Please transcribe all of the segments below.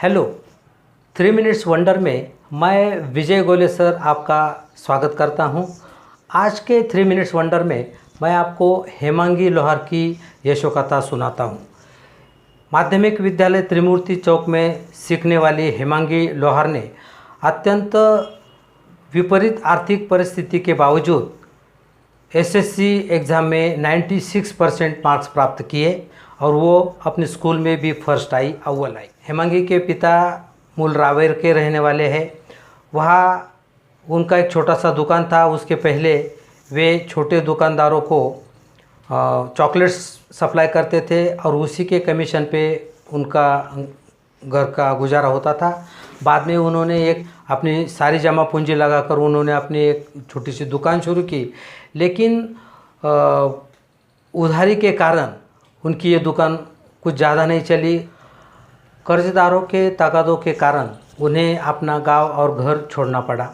Hello, 3 minutes wonder में मैं विजय गोले सर आपका स्वागत करता हूं। आज के 3 मिनट्स वंडर में मैं आपको हेमांगी लोहार की यशोकथा सुनाता हूं। माध्यमिक विद्यालय त्रिमूर्ति चौक में सीखने वाली हेमांगी लोहार ने अत्यंत विपरीत आर्थिक परिस्थिति के बावजूद एसएससी एग्ज़ाम में 96% मार्क्स प्राप्त किए और वो अपने स्कूल में भी फर्स्ट आई, अव्वल आई। हेमांगी के पिता मूल रावेर के रहने वाले हैं। वहाँ उनका एक छोटा सा दुकान था। उसके पहले वे छोटे दुकानदारों को चॉकलेट्स सप्लाई करते थे और उसी के कमीशन पे उनका घर का गुजारा होता था। बाद में उन्होंने एक अपनी सारी जमा पूंजी लगाकर उन्होंने अपनी एक छोटी सी दुकान शुरू की, लेकिन उधारी के कारण उनकी ये दुकान कुछ ज़्यादा नहीं चली। कर्जदारों के तगादों के कारण उन्हें अपना गांव और घर छोड़ना पड़ा।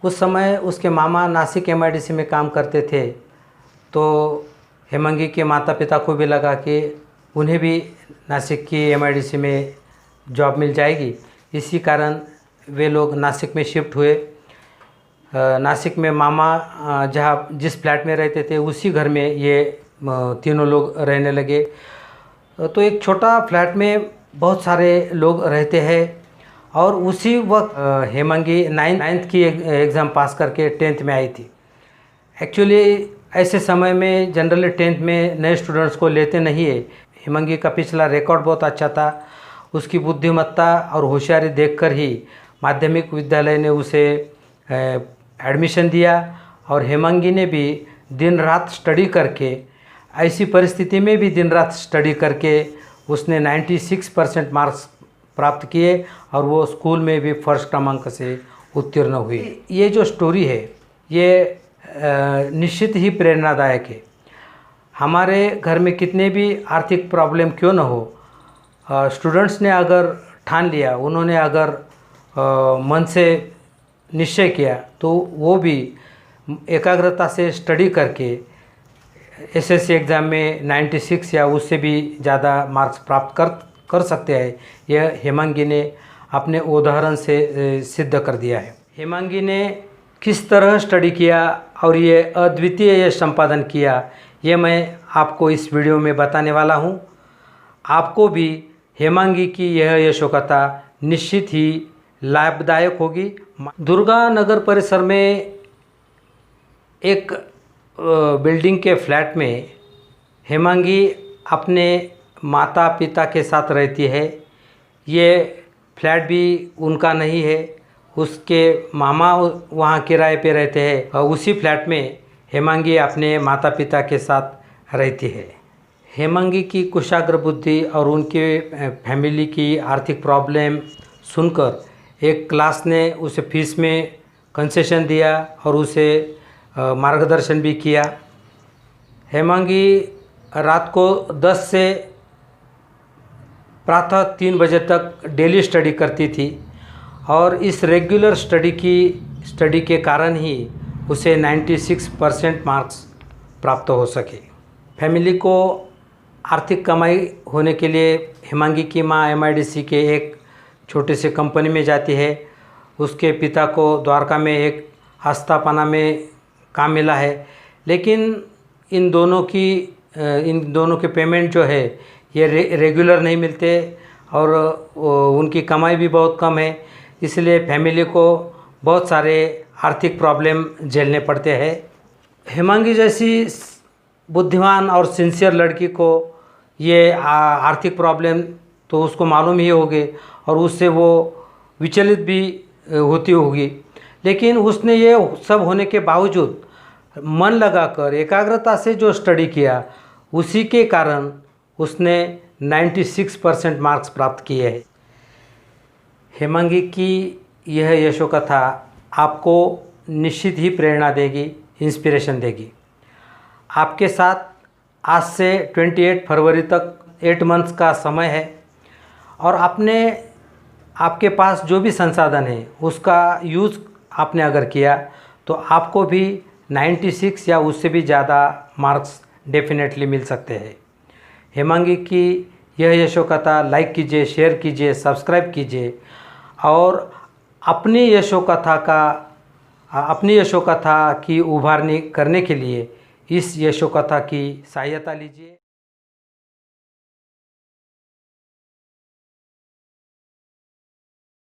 उस समय उसके मामा नासिक एमआईडीसी में काम करते थे, तो हेमांगी के माता पिता को भी लगा कि उन्हें भी नासिक की एमआईडीसी में जॉब मिल जाएगी। इसी कारण वे लोग नासिक में शिफ्ट हुए। नासिक में मामा जिस फ्लैट में रहते थे उसी घर में ये तीनों लोग रहने लगे। तो एक छोटा फ्लैट में बहुत सारे लोग रहते हैं और उसी वक्त हेमांगी नाइन्थ की एग्ज़ाम पास करके 10th में आई थी। एक्चुअली ऐसे समय में जनरली 10th में नए स्टूडेंट्स को लेते नहीं है। हेमांगी का पिछला रिकॉर्ड बहुत अच्छा था। उसकी बुद्धिमत्ता और होशियारी देखकर ही माध्यमिक विद्यालय ने उसे एडमिशन दिया और हेमांगी ने भी दिन रात स्टडी करके, ऐसी परिस्थिति में भी दिन रात स्टडी करके उसने 96% मार्क्स प्राप्त किए और वो स्कूल में भी फर्स्ट क्रमांक से उत्तीर्ण हुई। ये जो स्टोरी है ये निश्चित ही प्रेरणादायक है। हमारे घर में कितने भी आर्थिक प्रॉब्लम क्यों न हो, स्टूडेंट्स ने अगर ठान लिया, उन्होंने अगर मन से निश्चय किया, तो वो भी एकाग्रता से स्टडी करके एसएससी एग्ज़ाम में 96 या उससे भी ज़्यादा मार्क्स प्राप्त कर सकते हैं। यह हेमांगी ने अपने उदाहरण से सिद्ध कर दिया है। हेमांगी ने किस तरह स्टडी किया और ये अद्वितीय यश संपादन किया, ये मैं आपको इस वीडियो में बताने वाला हूँ। आपको भी हेमांगी की यह यशोकथा निश्चित ही लाभदायक होगी। दुर्गा नगर परिसर में एक बिल्डिंग के फ्लैट में हेमांगी अपने माता पिता के साथ रहती है। ये फ्लैट भी उनका नहीं है, उसके मामा वहाँ किराए पे रहते हैं और उसी फ्लैट में हेमांगी अपने माता पिता के साथ रहती है। हेमांगी की कुशाग्र बुद्धि और उनके फैमिली की आर्थिक प्रॉब्लम सुनकर एक क्लास ने उसे फीस में कंसेशन दिया और उसे मार्गदर्शन भी किया। हेमांगी रात को 10 से प्रातः 3 बजे तक डेली स्टडी करती थी और इस रेगुलर स्टडी के कारण ही उसे 96% मार्क्स प्राप्त हो सके। फैमिली को आर्थिक कमाई होने के लिए हेमांगी की माँ एमआईडीसी के एक छोटे से कंपनी में जाती है। उसके पिता को द्वारका में एक आस्थापना में काम मिला है, लेकिन इन दोनों के पेमेंट जो है ये रेगुलर नहीं मिलते और उनकी कमाई भी बहुत कम है। इसलिए फैमिली को बहुत सारे आर्थिक प्रॉब्लम झेलने पड़ते हैं। हेमांगी जैसी बुद्धिमान और सिंसियर लड़की को ये आर्थिक प्रॉब्लम तो उसको मालूम ही होगी और उससे वो विचलित भी होती होगी, लेकिन उसने ये सब होने के बावजूद मन लगाकर एकाग्रता से जो स्टडी किया, उसी के कारण उसने 96% मार्क्स प्राप्त किए हैं। हेमांगी की यह यशोकथा आपको निश्चित ही प्रेरणा देगी, इंस्पिरेशन देगी। आपके साथ आज से 28 फरवरी तक 8 मंथ्स का समय है और आपके पास जो भी संसाधन है उसका यूज़ आपने अगर किया तो आपको भी 96 या उससे भी ज़्यादा मार्क्स डेफिनेटली मिल सकते हैं। हेमांगी की यह यशोकथा लाइक कीजिए, शेयर कीजिए, सब्सक्राइब कीजिए और अपनी यशोकथा की उभारनी करने के लिए इस यशोकथा की सहायता लीजिए।